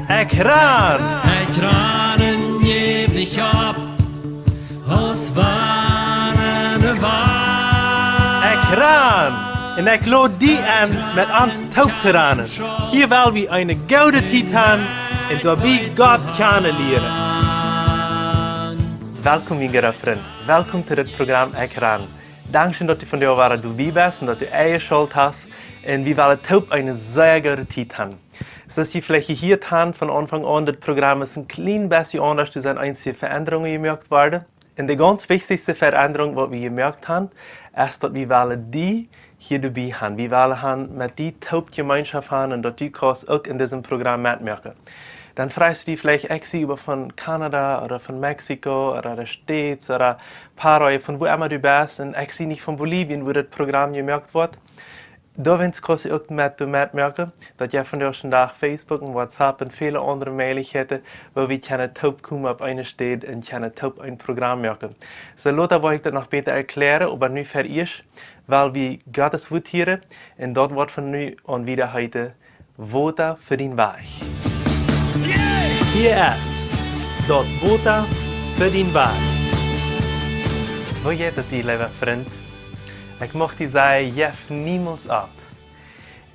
Ekran! Ekranen geef dich op, als warende waar. Ekran! En ik lood die aan met ons taubtiranen. Hier wil we een gouden titan en daarbij God kennen leren. Welkom, mijn vriend. Welkom to dit programma Ekran. Dank dat u vandaag waar du bist en dat u eigen schuld hast. En we willen taub een zeer gouden titan. Zoals je vielleicht hier haben, von Anfang an, das Programm ist ein klein bisschen anders, da sind einzelne Veränderungen gemerkt worden. Und die ganz wichtigste Veränderung, die wir gemerkt haben, ist, dass wir die hier dabei haben. Wir wollen mit die Taubgemeinschaft haben und dass die kannst auch in diesem Programm mitmerken. Dann fragst du dich vielleicht extra über von Kanada oder von Mexiko oder der States oder Paraguay, von wo immer du bist, und extra nicht von Bolivien, wo das Programm gemerkt wird. Da kannst du auch mitmerken, dass je vandaag vandaag Facebook en WhatsApp en viele andere Möglichkeiten, wo wir kunnen taub kommen auf eine Stadt und können taub ein Programm merken. So, Lothar wollte ich das noch besser erklären, aber nu für euch, weil wir Gottes Wort hören und dort wird von nu an wieder heute Voter für den Weg. Hier ist dort Voter für den Weg. Wo geht es dir, lieber Freund? Ik mocht die zeggen, jef niemals ab.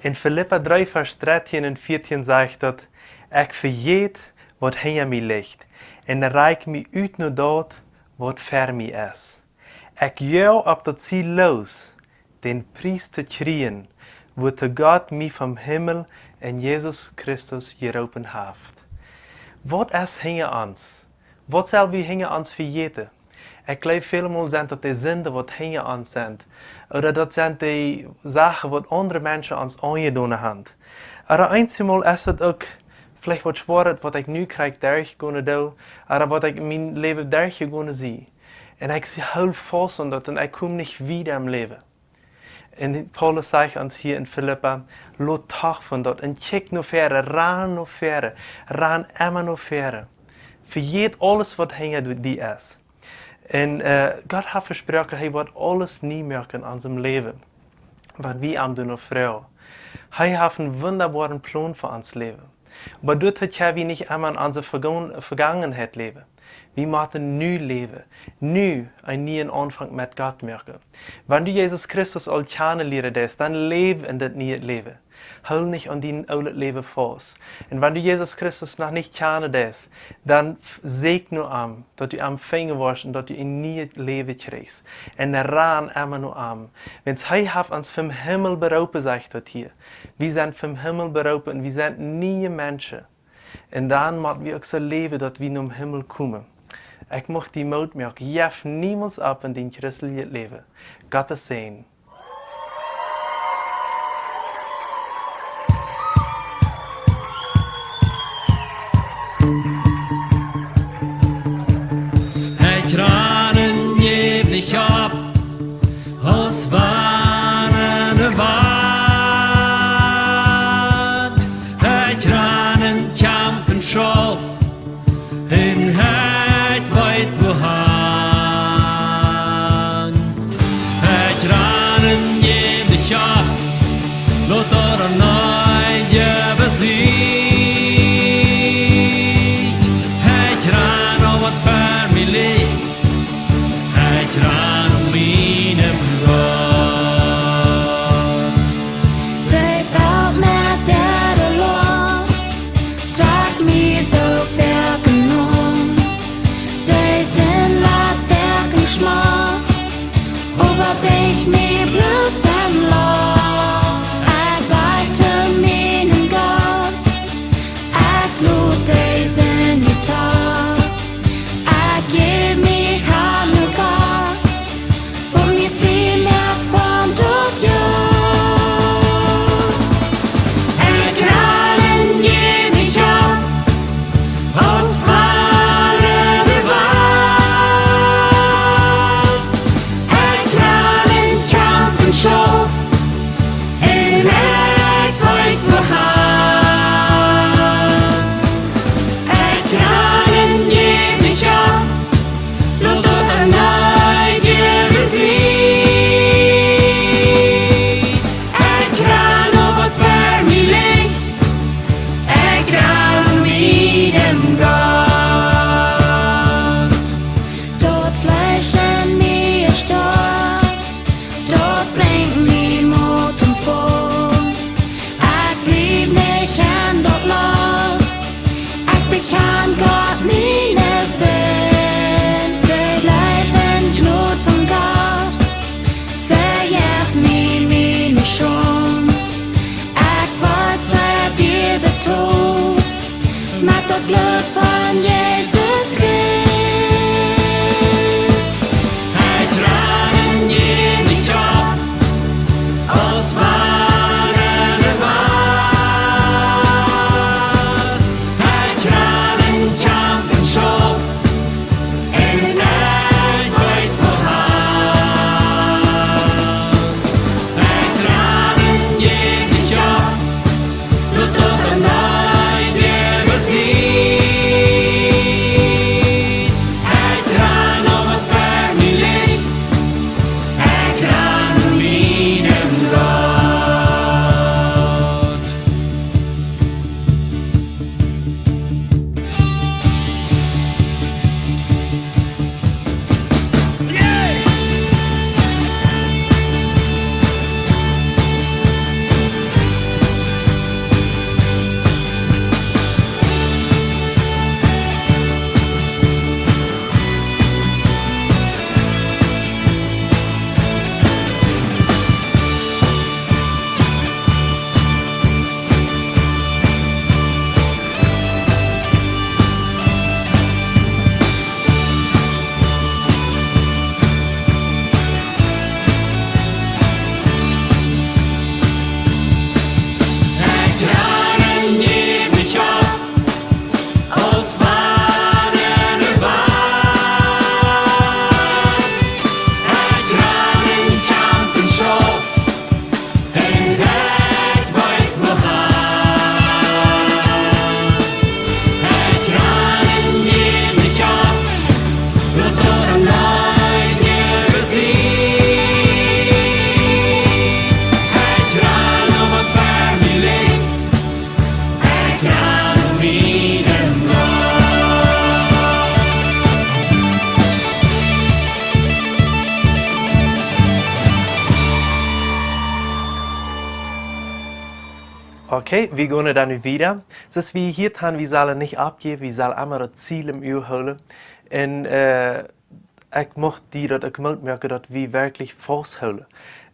In Philippa 3, Vers 13 en 14 zegt dat, ik vergeet wat hinter mij ligt, en reik mij uit naar dat wat ver mij is. Ik jou op dat ziel los, den prijs te krijgen, wat de God mij vom Himmel en Jezus Christus geroepen heeft. Wat is hinter ons? Wat zal we hinter ons vergeten? Ik geloof vielmaal zijn dat die Sünden wat hinter ons zijn. Oder dat zijn die Sachen, wat andere Menschen ons aangedaan hebben. Aber einmal ist das auch vielleicht was schwerer, was ich nu krijg, durch gehen doen, oder was ich in mein Leben durch gehen zie. Und ich hou vast an das und ich komme nicht wieder im Leben. Und Paulus sagt uns hier in Philippa, lot Tag von dort und check noch verder, ran immer noch verder. Vergeet alles, was hinter die ist. Und Gott hat versprochen, er wird alles nie merken an seinem Leben, was wir am tun Frau. Er hat einen wunderbaren Plan für uns Leben. Aber dort hat wir nicht einmal an unserer Vergangenheit leben. Wir müssen nu leben, nu einen neuen Anfang mit Gott merken. Wenn du Jesus Christus als kennenlernen lässt, dann lebe in das neue Leben. Hol nicht an dein altes Leben fest. Und wenn du Jesus Christus noch nicht kennenlernst, dann segne ihm, dass du am Finger wirst und dass du ein neues Leben kriegst. Und ran immer noch am. Wenn es uns vom Himmel berufen, sagt das hier. Wir sind vom Himmel berufen und wir sind neue Menschen. Und dann müssen wir auch so leben, dass wir zum Himmel kommen. Ich möchte die Mut merken, jef niemals ab in dein christliches Leben. Gottes Segen. Ekranen geef dich op, als warende waard. Ekranen kämpfen schroff, in het weit wohan. Ekranen geef dich op, lot er nooit je beziet. Ekran op wat ver mij ligt, ekran om mijn brood. kan Gott mine synd, det leven glod von Gott. Verjäf mir meine Schuld, ich wollt sei dir betont, mit das Blut von Jesus Christ. Okay, wir gehen dann wieder. Das wie hier tun, wir sollen nicht abgeben, wir sollen immer das Ziel im Uhr holen. Und ich möchte dir, dass ich merke, dass wir wirklich festhalten.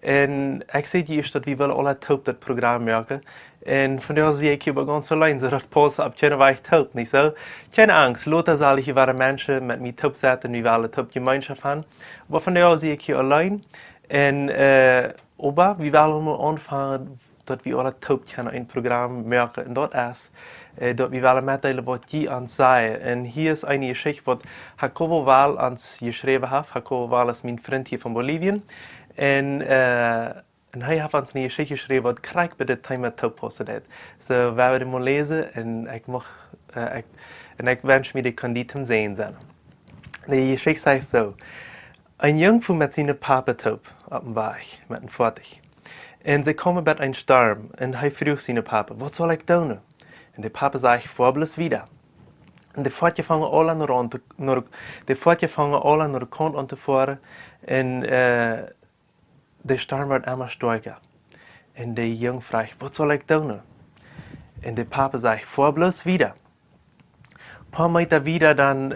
Und ich sehe dir, dass wir alle top das Programm merken. Und von daher sehe ich hier ganz allein, so dass Paul ab keine Weich top, nicht so? Keine Angst, Lothar soll ich hier Menschen mit mir top setzen, wir wollen top Gemeinschaft haben. Aber von daher sehe ich hier allein. Und aber wir wollen mal anfangen, dass wir alle top ein Programm merken. Und das ist, dass wir wollen mitteilen, was die uns sagen. Und hier ist eine Geschichte, die Jacobo Wahl uns geschrieben hat. Jacobo Wahl ist mein Freund hier von Bolivien. Und er hat uns eine Geschichte geschrieben, die Krieg bei der Thema top postet hat. So werden wir das mal lesen und ich wünsche mir, die kann die zum Sehen sein. Die Geschichte heißt so: Ein Jungfer mit seinem Papa top auf dem Weg, mit dem Vater. Und sie kommen bei einem Sturm und er fragt seinen Papa, was soll ich tun? Und der Papa sagt, fahr bloß wieder. Und die Vater fangen alle an nach der Kant an zu fahren und der Sturm wird immer stärker. Und der Junge fragt, was soll ich tun? Und der Papa sagt, fahr bloß wieder. Ein paar Meter wieder, dann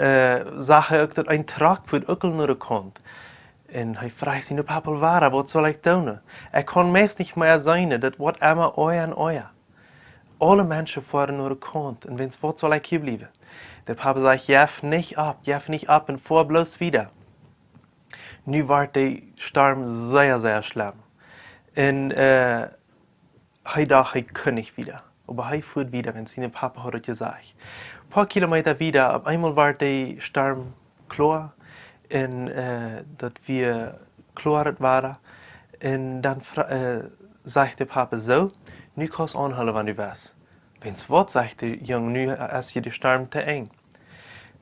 sagt er, dass ein Trag für die Öckel nach der Kant. Und er fragt seinen Papa, was soll ich tun? Kann meist nicht mehr sein, das wird immer euer und euer. Alle Menschen fahren nur Kant, und wenn es wird, soll ich hier bleiben. Der Papa sagt, jef nicht ab und fahr bloß wieder. Nu wird der Sturm sehr, sehr schlimm. Und er dachte, er kann nicht wieder. Aber er fuhrt wieder, wenn sein Papa hat gesagt. Ein paar Kilometer wieder, auf einmal wird der Sturm klar. Und dass wir klaret waren. Und dann sagt der Papa so, nu kannst du anhalten, wenn du willst. Wenn's wird, sagt der Junge, nu ist hier der Sturm zu eng.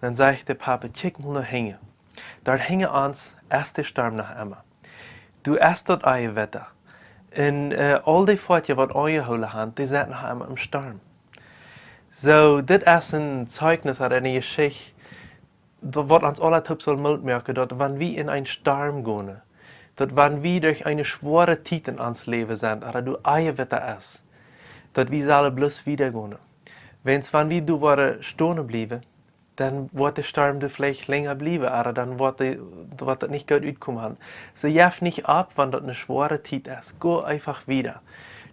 Dann sagt der Papa, kick mal nach hängen. Dort hängen uns erst der Sturm nach immer. Du erst dort euer Wetter. Und all die Fahrt, die euer holen haben, die sind nach immer im Sturm. So, das ist ein Zeugnis oder eine Geschichte, das wird uns alle top soll merken, dass wenn wir in einen Sturm gehen, dass wenn wir durch eine schwere Zeit in uns Leben sind, oder du eier Wetter ist, dass wir alle bloß wieder gehen. Wenn wie du war stehen bleiben, dann wird der Sturm du vielleicht länger bleiben, aber dann wird das nicht gut utkommen. So jef nicht ab, wenn das eine schwere Zeit ist. Go einfach wieder.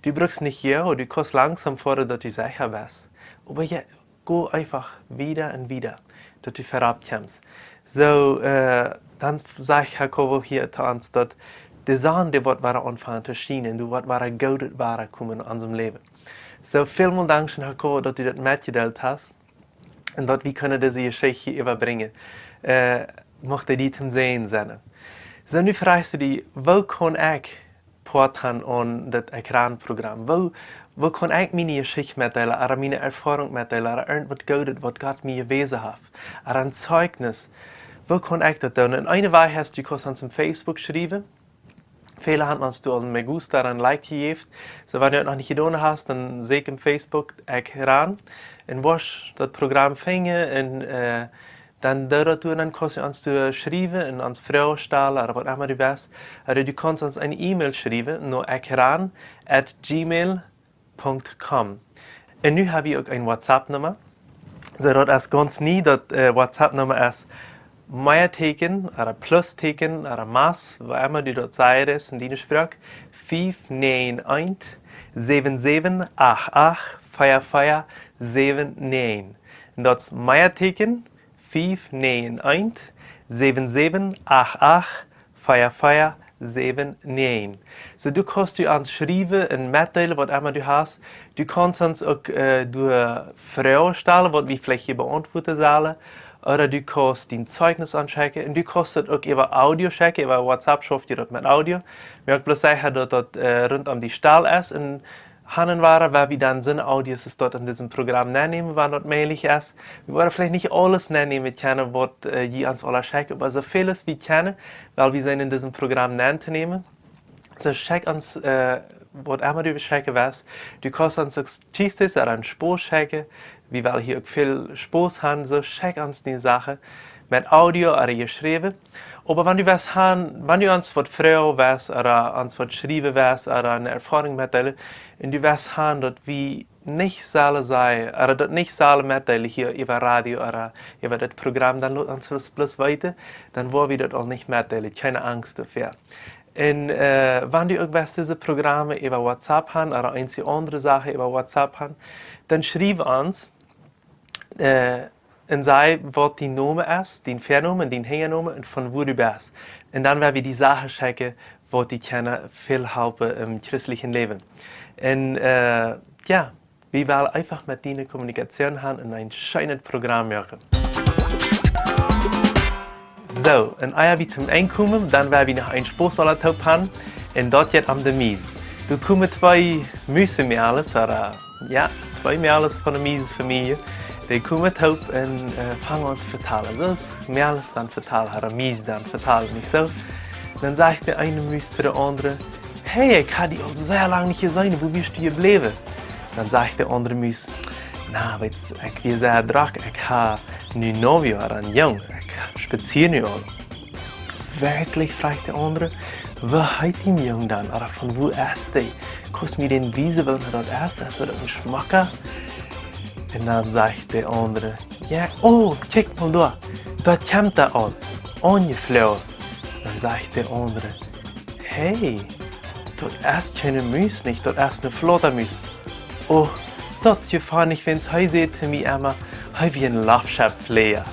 Du brauchst nicht ja, du kannst langsam vor, dass du sicher bist. Aber ja, go einfach wieder und wieder, dass du vorabkommst. So, dann sage ich Jakobo hier zu uns, dass die Sachen, die wird anfangen zu schienen, du wird geoutet kommen in unserem Leben. So, vielen Dank, Jakobo, dass du das mitgeteilt hast. Und dat wie kunnen deze Geschichte überbringen. Mochte die zum Sehen sein. So, nu fragst du die, wo kann ich porten an das Ekranprogramm? Wo kann ich meine Geschichte mitteilen, oder meine Erfahrung mitteilen, oder irgendwas Gutes, was Gott mir gewesen hat, oder ein Zeugnis? Wo kann ich das tun? Und eine Weise hast du kannst uns auf Facebook schreiben. Viele haben uns durch Me Gusta ein Like gegeben. So, wenn du das noch nicht getan hast, dann sehe ich im Facebook Ekran. Und was das Programm fängt, und dann dann kannst du uns schreiben und uns Fragen stellen, oder was immer du willst. Oder du kannst uns eine E-Mail schreiben, nur ekran@gmail.com. Und nu habe ich auch eine WhatsApp-Nummer. So, das ist ganz nie, das WhatsApp-Nummer ist Meierteken, oder Plusteken, oder Maß, was immer du dort sagst in deiner Sprache, 591 7788 4479. Und das ist Meierteken 591 7788 4479. So, du kannst uns schreiben und mitteilen, was immer du hast. Du kannst uns auch durch Fragen stellen, was wir vielleicht hier beantworten sollen. Oder du kannst dein Zeugnis anschauen und du kannst das auch über Audio checken, über WhatsApp schafft ihr das mit Audio. Wir haben bloß sagen, dass das rund um die Stelle ist und Hannen waren, weil wir dann sind Audios ist dort in diesem Programm nehmen, wann das möglich ist. Wir wollen vielleicht nicht alles nehmen können, was je uns alle checken, aber so vieles wie kennen, weil wir sind in diesem Programm nehmen. So check uns, was immer du checken willst. Du kannst uns auch Cheestes oder einen Spur checken. Wir wollen hier auch viel Spaß haben, so check uns die Sache mit Audio oder geschrieben. Aber wenn du was haben, wenn du uns was fragen willst oder uns was schreiben willst oder eine Erfahrung mitteilen und du was haben, dass wir nicht sollen sein oder das nicht sollen mitteilen hier über Radio oder über das Programm, dann lässt uns das bloß weiter, dann wollen wir das auch nicht mitteilen, keine Angst dafür. Und wenn du irgendwas diese Programme über WhatsApp haben oder einzige andere Sachen über WhatsApp haben, dann schreib uns und sag, was dein Name ist, dein Vorname, dein Hängename und von wo du bist. Und dann werden wir die Sachen checken, wo die können viel helfen im christlichen Leben. Und ja, wir wollen einfach mit ihnen Kommunikation haben und ein schönes Programm machen. So, und als wir zum Einkommen, dann werden wir noch ein Spaßsalat haben und dort jetzt am der Mies. Du kommen 2 Müsli-Mehrles, oder ja, 2 Mehrles von der Mies-Familie. Die kommen hoch und fangen an zu vertellen. So ist Mehrles dann vertellen, oder Mies dann vertellen, nicht so? Dann sagt der eine Mies zu der andere, hey, ich habe dich also sehr lange nicht gesehen, wo bist du geblieben? Dann sagt der andere Mies, na, ich bin sehr dran, ich habe einen Novio oder einen Jungen, ich spaziere nicht an. Wirklich, fragt der andere, wo heißt die Jungen dann, oder von wo ist der? Kannst du mir den wiesen, wo er dort ist? Ist das ein Schmacker? Und dann sagt der andere, ja, oh, check mal da, dort kommt er an, angeflogen. Dann sagt der andere, hey, dort ist keine Müs nicht, dort ist eine Flottermüs. Oh, dort ist gefahren, ich wenn es heute seht, mir immer, heute wie ein Laufschapfleer.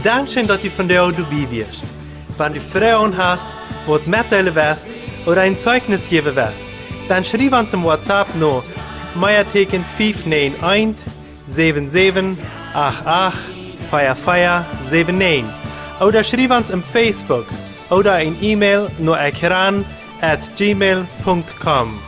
Dankeschön, dass du von der Auto dabei wirst. Wenn du Fragen hast, was mitteilen willst oder ein Zeugnis geben willst, dann schreib uns im WhatsApp noch Meierteken 591 7788 4479 oder schreib uns im Facebook oder ein E-Mail nur ekran@gmail.com.